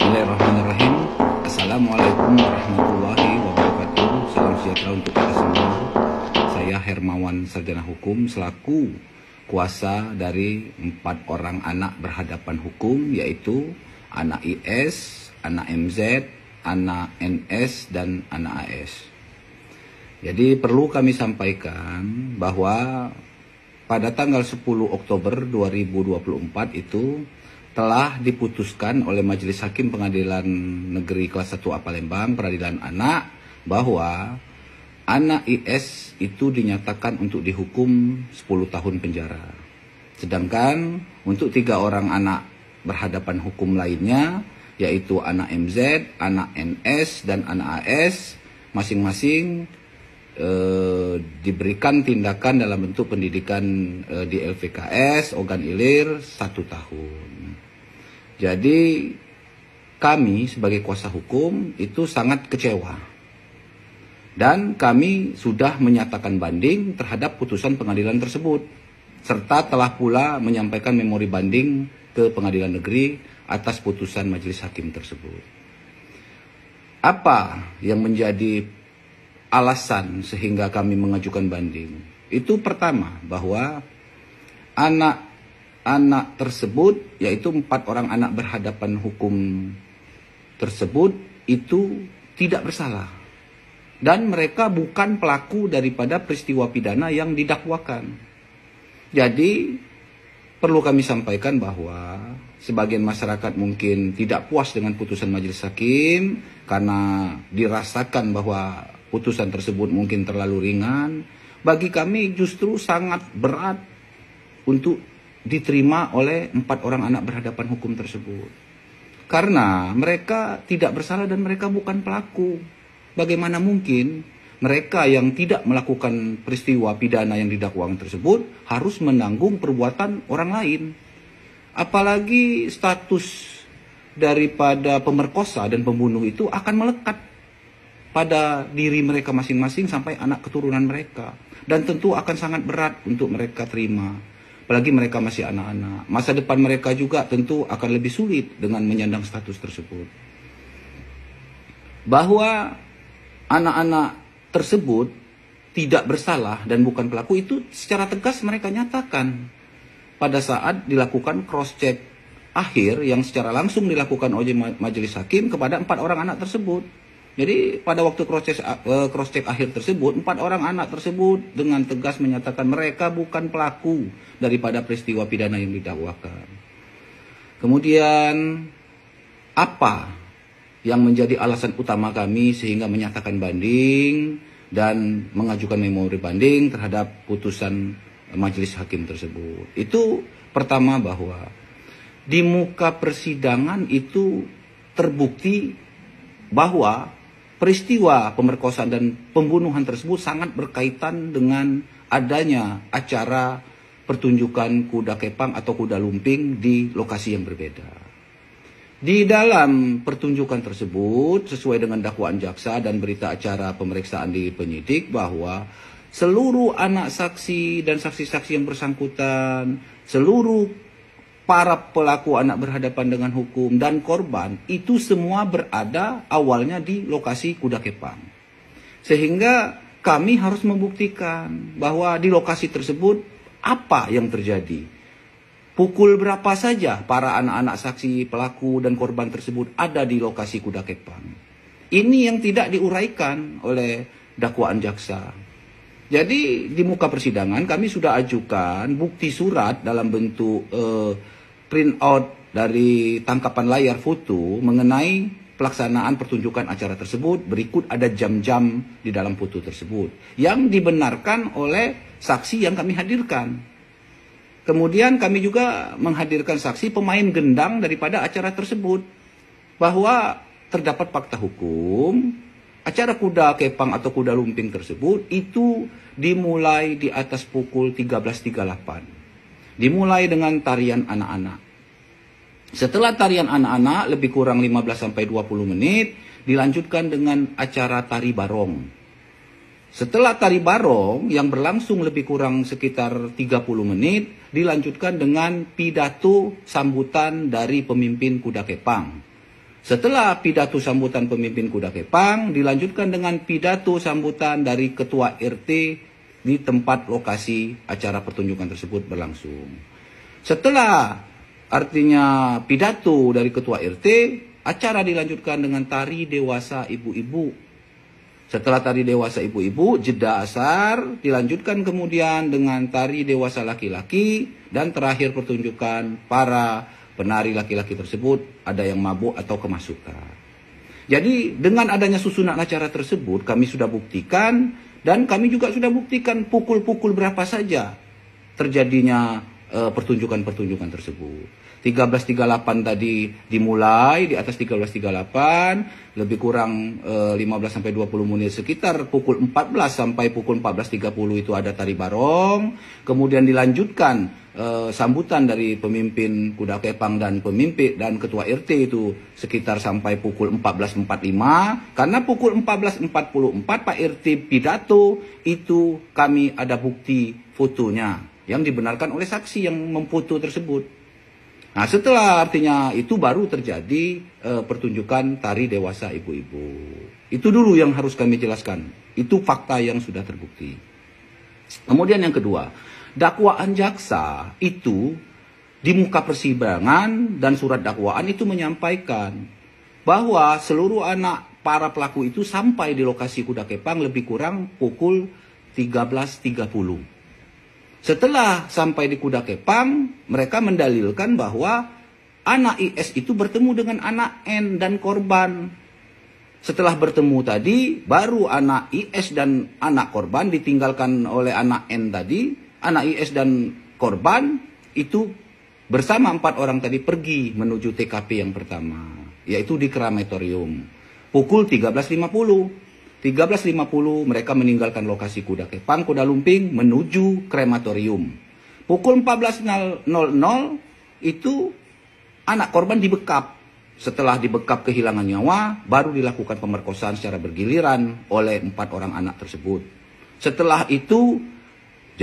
Bismillahirrahmanirrahim. Assalamualaikum warahmatullahi wabarakatuh. Salam sejahtera untuk kita semua. Saya Hermawan Sarjana Hukum selaku kuasa dari 4 orang anak berhadapan hukum, yaitu anak IS, anak MZ, anak NS, dan anak AS. Jadi perlu kami sampaikan bahwa pada tanggal 10 Oktober 2024 itu telah diputuskan oleh Majelis Hakim Pengadilan Negeri Kelas 1A Palembang, Peradilan Anak, bahwa anak IS itu dinyatakan untuk dihukum 10 tahun penjara. Sedangkan untuk 3 orang anak berhadapan hukum lainnya, yaitu anak MZ, anak NS, dan anak AS, masing-masing diberikan tindakan dalam bentuk pendidikan di LVKS, Ogan Ilir, 1 tahun. Jadi kami sebagai kuasa hukum itu sangat kecewa. Dan kami sudah menyatakan banding terhadap putusan pengadilan tersebut. Serta telah pula menyampaikan memori banding ke pengadilan negeri atas putusan majelis hakim tersebut. Apa yang menjadi alasan sehingga kami mengajukan banding? Itu pertama, bahwa anak tersebut, yaitu 4 orang anak berhadapan hukum tersebut, itu tidak bersalah. Dan mereka bukan pelaku daripada peristiwa pidana yang didakwakan. Jadi perlu kami sampaikan bahwa sebagian masyarakat mungkin tidak puas dengan putusan majelis hakim karena dirasakan bahwa putusan tersebut mungkin terlalu ringan. Bagi kami justru sangat berat untuk diterima oleh 4 orang anak berhadapan hukum tersebut. Karena mereka tidak bersalah dan mereka bukan pelaku. Bagaimana mungkin mereka yang tidak melakukan peristiwa pidana yang didakwakan tersebut harus menanggung perbuatan orang lain? Apalagi status daripada pemerkosa dan pembunuh itu akan melekat pada diri mereka masing-masing sampai anak keturunan mereka. Dan tentu akan sangat berat untuk mereka terima. Apalagi mereka masih anak-anak. Masa depan mereka juga tentu akan lebih sulit dengan menyandang status tersebut. Bahwa anak-anak tersebut tidak bersalah dan bukan pelaku itu secara tegas mereka nyatakan pada saat dilakukan cross-check akhir yang secara langsung dilakukan oleh majelis hakim kepada 4 orang anak tersebut. Jadi pada waktu cross-check akhir tersebut, 4 orang anak tersebut dengan tegas menyatakan mereka bukan pelaku daripada peristiwa pidana yang didakwakan. Kemudian apa yang menjadi alasan utama kami sehingga menyatakan banding dan mengajukan memori banding terhadap putusan majelis hakim tersebut? Itu pertama, bahwa di muka persidangan itu terbukti bahwa peristiwa pemerkosaan dan pembunuhan tersebut sangat berkaitan dengan adanya acara pertunjukan kuda kepang atau kuda lumping di lokasi yang berbeda. Di dalam pertunjukan tersebut, sesuai dengan dakwaan jaksa dan berita acara pemeriksaan di penyidik, bahwa seluruh anak saksi dan saksi-saksi yang bersangkutan, seluruh para pelaku anak berhadapan dengan hukum dan korban itu semua berada awalnya di lokasi kuda kepang. Sehingga kami harus membuktikan bahwa di lokasi tersebut apa yang terjadi. Pukul berapa saja para anak-anak saksi, pelaku dan korban tersebut ada di lokasi kuda kepang. Ini yang tidak diuraikan oleh dakwaan jaksa. Jadi di muka persidangan kami sudah ajukan bukti surat dalam bentuk print out dari tangkapan layar foto mengenai pelaksanaan pertunjukan acara tersebut. Berikut ada jam-jam di dalam foto tersebut yang dibenarkan oleh saksi yang kami hadirkan. Kemudian kami juga menghadirkan saksi pemain gendang daripada acara tersebut, bahwa terdapat fakta hukum acara kuda kepang atau kuda lumping tersebut itu dimulai di atas pukul 13.38. Dimulai dengan tarian anak-anak. Setelah tarian anak-anak lebih kurang 15-20 menit, dilanjutkan dengan acara tari barong. Setelah tari barong yang berlangsung lebih kurang sekitar 30 menit, dilanjutkan dengan pidato sambutan dari pemimpin kuda kepang. Setelah pidato sambutan pemimpin kuda kepang, dilanjutkan dengan pidato sambutan dari ketua RT di tempat lokasi acara pertunjukan tersebut berlangsung. Setelah artinya pidato dari ketua RT, acara dilanjutkan dengan tari dewasa ibu-ibu. Setelah tari dewasa ibu-ibu, jeda asar, dilanjutkan kemudian dengan tari dewasa laki-laki, dan terakhir pertunjukan para penari laki-laki tersebut ada yang mabuk atau kemasukan. Jadi dengan adanya susunan acara tersebut kami sudah buktikan, dan kami juga sudah buktikan pukul-pukul berapa saja terjadinya pertunjukan-pertunjukan tersebut. 13.38 tadi dimulai di atas 13.38, lebih kurang 15 sampai 20 menit, sekitar pukul 14 sampai pukul 14.30 itu ada tari barong. Kemudian dilanjutkan sambutan dari pemimpin kuda kepang dan pemimpin dan ketua RT itu sekitar sampai pukul 14.45. Karena pukul 14.44 Pak RT pidato, itu kami ada bukti fotonya yang dibenarkan oleh saksi yang memfoto tersebut. Nah, setelah artinya itu baru terjadi pertunjukan tari dewasa ibu-ibu. Itu dulu yang harus kami jelaskan. Itu fakta yang sudah terbukti. Kemudian yang kedua, dakwaan jaksa itu di muka persidangan dan surat dakwaan itu menyampaikan bahwa seluruh anak para pelaku itu sampai di lokasi kuda kepang lebih kurang pukul 13.30. Setelah sampai di kuda kepang, mereka mendalilkan bahwa anak IS itu bertemu dengan anak N dan korban. Setelah bertemu tadi, baru anak IS dan anak korban ditinggalkan oleh anak N tadi. Anak IS dan korban itu bersama 4 orang tadi pergi menuju TKP yang pertama, yaitu di krematorium. Pukul 13.50. 13.50 mereka meninggalkan lokasi kuda kepang, kuda lumping menuju krematorium. Pukul 14.00 itu anak korban dibekap. Setelah dibekap kehilangan nyawa, baru dilakukan pemerkosaan secara bergiliran oleh 4 orang anak tersebut. Setelah itu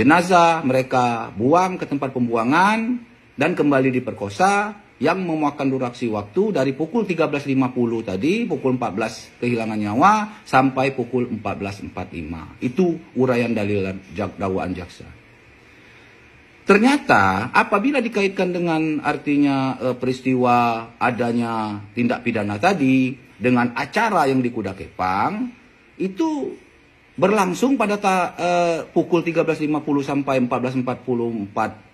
jenazah mereka buang ke tempat pembuangan dan kembali diperkosa, yang memakan durasi waktu dari pukul 13.50 tadi, pukul 14 kehilangan nyawa, sampai pukul 14.45. Itu uraian dalil dakwaan jaksa. Ternyata apabila dikaitkan dengan artinya peristiwa adanya tindak pidana tadi dengan acara yang di kuda kepang, itu berlangsung pada pukul 13.50 sampai 14.44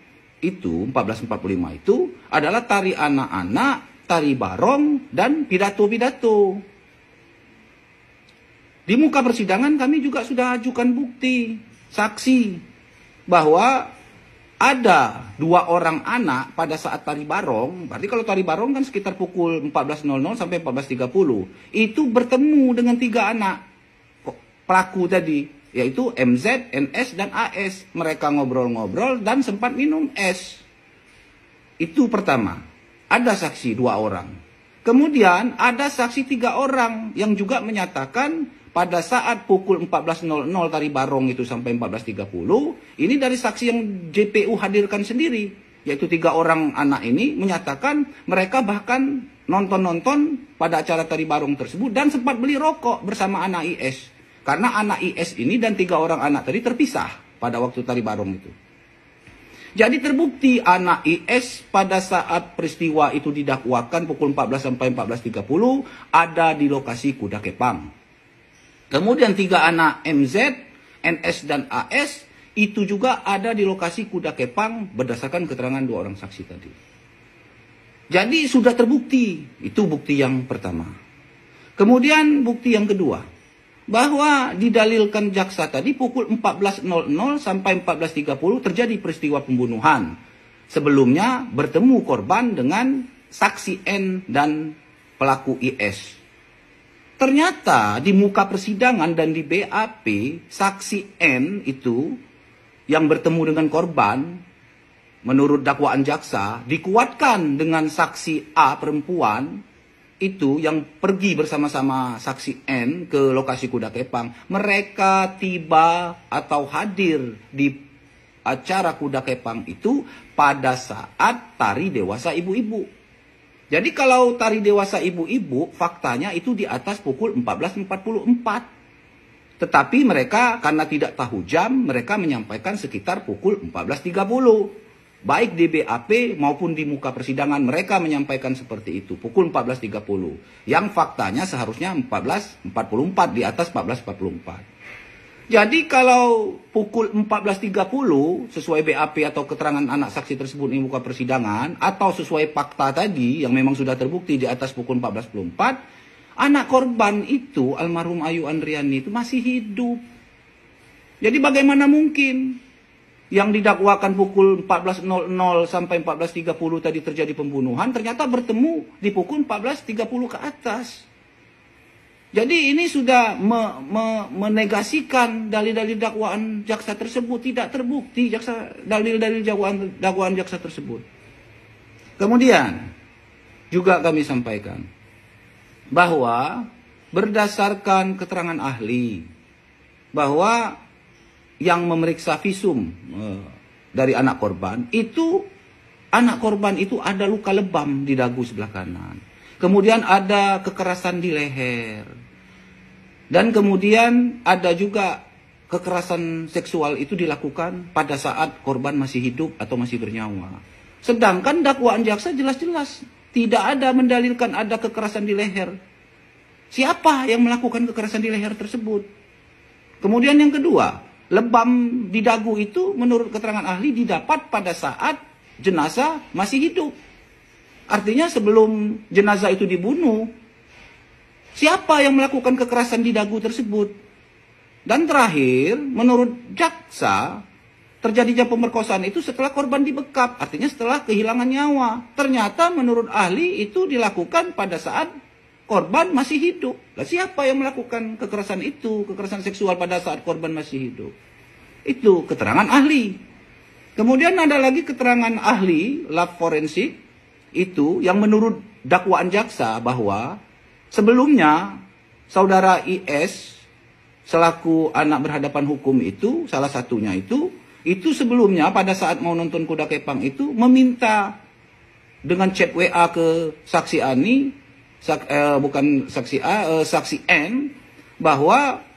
itu, 14.45 itu adalah tari anak-anak, tari barong, dan pidato-pidato. Di muka persidangan kami juga sudah ajukan bukti, saksi, bahwa ada 2 orang anak pada saat tari barong. Berarti kalau tari barong kan sekitar pukul 14.00 sampai 14.30. Itu bertemu dengan 3 anak pelaku tadi, yaitu MZ, NS, dan AS. Mereka ngobrol-ngobrol dan sempat minum es. Itu pertama. Ada saksi 2 orang. Kemudian ada saksi 3 orang yang juga menyatakan pada saat pukul 14.00 tari barong itu sampai 14.30, ini dari saksi yang JPU hadirkan sendiri, yaitu 3 orang anak ini menyatakan mereka bahkan nonton-nonton pada acara tari barong tersebut dan sempat beli rokok bersama anak IS. Karena anak IS ini dan 3 orang anak tadi terpisah pada waktu tari barong itu. Jadi terbukti anak IS pada saat peristiwa itu didakwakan pukul 14 sampai 14.30 ada di lokasi kuda kepang. Kemudian 3 anak MZ, NS, dan AS itu juga ada di lokasi kuda kepang berdasarkan keterangan 2 orang saksi tadi. Jadi sudah terbukti. Itu bukti yang pertama. Kemudian bukti yang kedua, bahwa didalilkan jaksa tadi pukul 14.00 sampai 14.30 terjadi peristiwa pembunuhan. Sebelumnya bertemu korban dengan saksi N dan pelaku IS. Ternyata di muka persidangan dan di BAP, saksi N itu yang bertemu dengan korban, menurut dakwaan jaksa, dikuatkan dengan saksi A perempuan, itu yang pergi bersama-sama saksi N ke lokasi kuda kepang. Mereka tiba atau hadir di acara kuda kepang itu pada saat tari dewasa ibu-ibu. Jadi kalau tari dewasa ibu-ibu, faktanya itu di atas pukul 14.44. Tetapi mereka karena tidak tahu jam, mereka menyampaikan sekitar pukul 14.30. Baik di BAP maupun di muka persidangan mereka menyampaikan seperti itu, pukul 14.30. Yang faktanya seharusnya 14.44, di atas 14.44. Jadi kalau pukul 14.30 sesuai BAP atau keterangan anak saksi tersebut di muka persidangan, atau sesuai fakta tadi yang memang sudah terbukti di atas pukul 14.44, anak korban itu, almarhum Ayu Andriani itu masih hidup. Jadi bagaimana mungkin yang didakwakan pukul 14.00 sampai 14.30 tadi terjadi pembunuhan, ternyata bertemu di pukul 14.30 ke atas. Jadi ini sudah menegasikan dalil-dalil dakwaan jaksa tersebut, tidak terbukti dalil-dalil dakwaan jaksa tersebut. Kemudian juga kami sampaikan bahwa berdasarkan keterangan ahli bahwa yang memeriksa visum dari anak korban itu ada luka lebam di dagu sebelah kanan. Kemudian ada kekerasan di leher. Dan kemudian ada juga kekerasan seksual itu dilakukan pada saat korban masih hidup atau masih bernyawa. Sedangkan dakwaan jaksa jelas-jelas tidak ada mendalilkan ada kekerasan di leher. Siapa yang melakukan kekerasan di leher tersebut? Kemudian yang kedua, lebam di dagu itu menurut keterangan ahli didapat pada saat jenazah masih hidup. Artinya sebelum jenazah itu dibunuh, siapa yang melakukan kekerasan di dagu tersebut? Dan terakhir, menurut jaksa, terjadinya pemerkosaan itu setelah korban dibekap, artinya setelah kehilangan nyawa. Ternyata menurut ahli itu dilakukan pada saat korban masih hidup. Lah siapa yang melakukan kekerasan itu, kekerasan seksual pada saat korban masih hidup? Itu keterangan ahli. Kemudian ada lagi keterangan ahli lab forensik itu yang menurut dakwaan jaksa bahwa sebelumnya saudara IS selaku anak berhadapan hukum itu, salah satunya itu sebelumnya pada saat mau nonton Kuda Kepang itu meminta dengan chat WA ke saksi Ani, bukan saksi A, saksi N, bahwa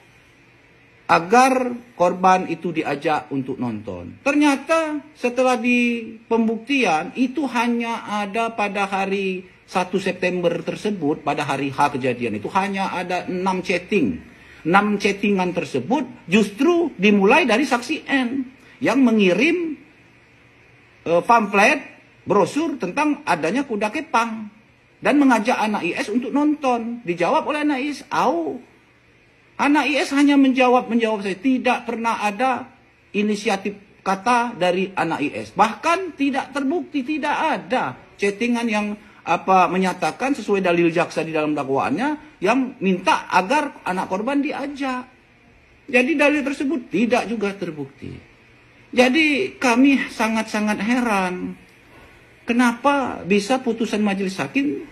agar korban itu diajak untuk nonton. Ternyata setelah di pembuktian itu hanya ada pada hari 1 September tersebut, pada hari H kejadian itu hanya ada 6 chatting. 6 chattingan tersebut justru dimulai dari saksi N yang mengirim pamflet brosur tentang adanya Kuda Kepang dan mengajak anak IS untuk nonton. Dijawab oleh anak IS, anak IS hanya menjawab saya, tidak pernah ada inisiatif kata dari anak IS. Bahkan tidak terbukti, tidak ada chattingan yang menyatakan sesuai dalil jaksa di dalam dakwaannya yang minta agar anak korban diajak. Jadi dalil tersebut tidak juga terbukti. Jadi kami sangat-sangat heran kenapa bisa putusan majelis hakim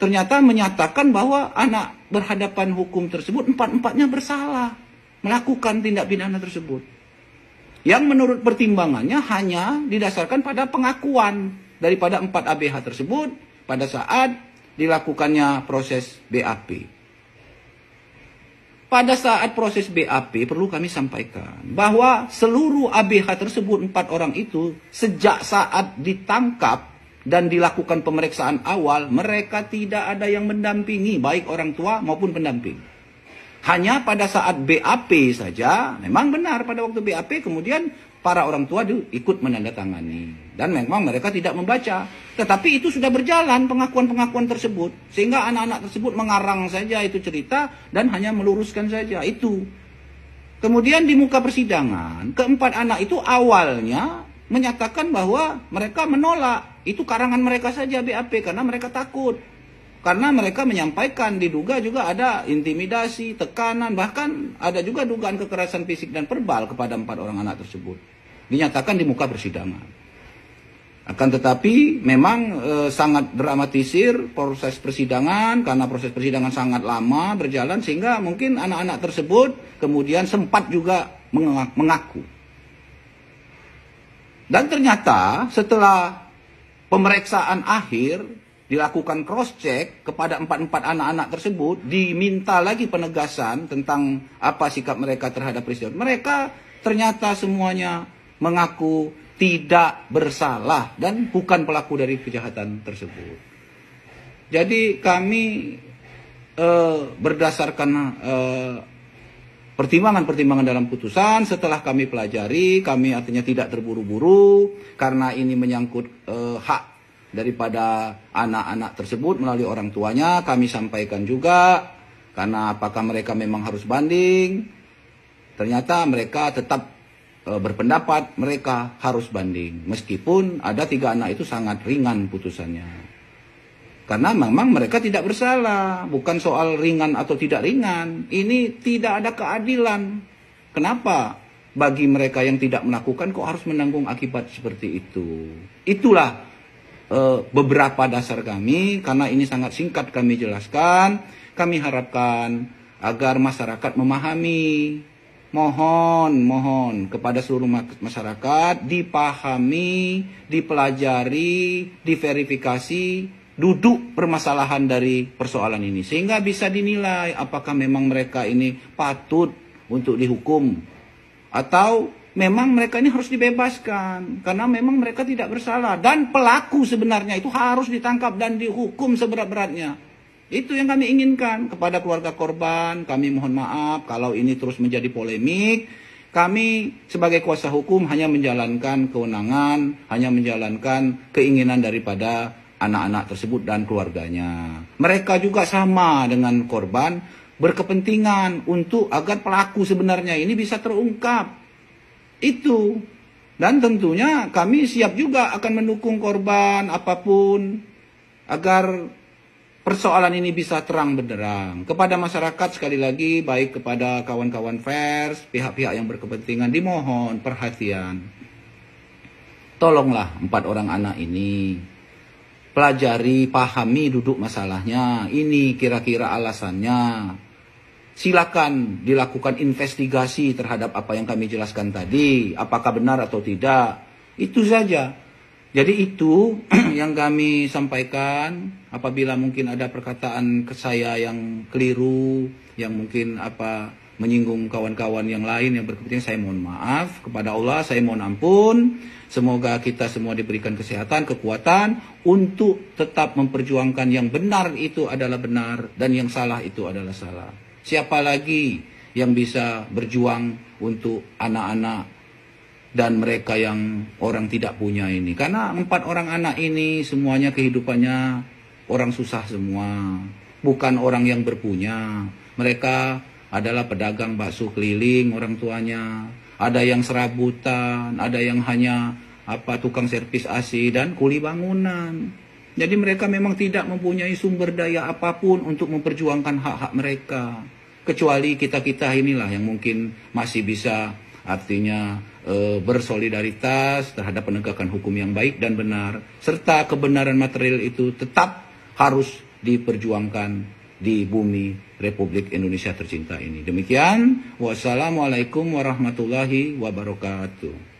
ternyata menyatakan bahwa anak berhadapan hukum tersebut empat-empatnya bersalah melakukan tindak pidana tersebut. Yang menurut pertimbangannya hanya didasarkan pada pengakuan daripada 4 ABH tersebut pada saat dilakukannya proses BAP. Pada saat proses BAP perlu kami sampaikan bahwa seluruh ABH tersebut 4 orang itu sejak saat ditangkap dan dilakukan pemeriksaan awal, mereka tidak ada yang mendampingi, baik orang tua maupun pendamping. Hanya pada saat BAP saja, memang benar pada waktu BAP kemudian para orang tua ikut menandatangani. Dan memang mereka tidak membaca. Tetapi itu sudah berjalan pengakuan-pengakuan tersebut. Sehingga anak-anak tersebut mengarang saja itu cerita dan hanya meluruskan saja itu. Kemudian di muka persidangan, keempat anak itu awalnya menyatakan bahwa mereka menolak. Itu karangan mereka saja BAP karena mereka takut. Karena mereka menyampaikan diduga juga ada intimidasi, tekanan, bahkan ada juga dugaan kekerasan fisik dan verbal kepada 4 orang anak tersebut. Dinyatakan di muka persidangan. Akan tetapi memang sangat dramatisir proses persidangan karena proses persidangan sangat lama berjalan sehingga mungkin anak-anak tersebut kemudian sempat juga mengaku. Dan ternyata setelah pemeriksaan akhir dilakukan cross check kepada empat anak-anak tersebut, diminta lagi penegasan tentang apa sikap mereka terhadap peristiwa. Mereka ternyata semuanya mengaku tidak bersalah dan bukan pelaku dari kejahatan tersebut. Jadi kami berdasarkan pertimbangan-pertimbangan dalam putusan, setelah kami pelajari, kami artinya tidak terburu-buru karena ini menyangkut hak daripada anak-anak tersebut melalui orang tuanya. Kami sampaikan juga karena apakah mereka memang harus banding, ternyata mereka tetap berpendapat mereka harus banding meskipun ada 3 anak itu sangat ringan putusannya. Karena memang mereka tidak bersalah. Bukan soal ringan atau tidak ringan. Ini tidak ada keadilan. Kenapa? Bagi mereka yang tidak melakukan kok harus menanggung akibat seperti itu. Itulah beberapa dasar kami. Karena ini sangat singkat kami jelaskan. Kami harapkan agar masyarakat memahami. Mohon kepada seluruh masyarakat dipahami, dipelajari, diverifikasi, duduk permasalahan dari persoalan ini sehingga bisa dinilai apakah memang mereka ini patut untuk dihukum atau memang mereka ini harus dibebaskan karena memang mereka tidak bersalah dan pelaku sebenarnya itu harus ditangkap dan dihukum seberat-beratnya. Itu yang kami inginkan. Kepada keluarga korban kami mohon maaf kalau ini terus menjadi polemik. Kami sebagai kuasa hukum hanya menjalankan kewenangan, hanya menjalankan keinginan daripada anak-anak tersebut dan keluarganya. Mereka juga sama dengan korban berkepentingan untuk agar pelaku sebenarnya ini bisa terungkap. Itu. Dan tentunya kami siap juga akan mendukung korban apapun agar persoalan ini bisa terang benderang. Kepada masyarakat sekali lagi, baik kepada kawan-kawan pers, pihak-pihak yang berkepentingan, dimohon perhatian. Tolonglah 4 orang anak ini. Pelajari, pahami duduk masalahnya. Ini kira-kira alasannya. Silakan dilakukan investigasi terhadap apa yang kami jelaskan tadi. Apakah benar atau tidak. Itu saja. Jadi itu yang kami sampaikan. Apabila mungkin ada perkataan ke saya yang keliru, yang mungkin menyinggung kawan-kawan yang lain yang berkepentingan, saya mohon maaf. Kepada Allah saya mohon ampun. Semoga kita semua diberikan kesehatan, kekuatan untuk tetap memperjuangkan yang benar itu adalah benar dan yang salah itu adalah salah. Siapa lagi yang bisa berjuang untuk anak-anak dan mereka yang orang tidak punya ini? Karena 4 orang anak ini semuanya kehidupannya orang susah semua, bukan orang yang berpunya. Mereka adalah pedagang bakso keliling orang tuanya, ada yang serabutan, ada yang hanya tukang servis AC dan kuli bangunan. Jadi mereka memang tidak mempunyai sumber daya apapun untuk memperjuangkan hak-hak mereka. Kecuali kita-kita inilah yang mungkin masih bisa artinya bersolidaritas terhadap penegakan hukum yang baik dan benar, serta kebenaran material itu tetap harus diperjuangkan di bumi Republik Indonesia tercinta ini. Demikian, wassalamualaikum warahmatullahi wabarakatuh.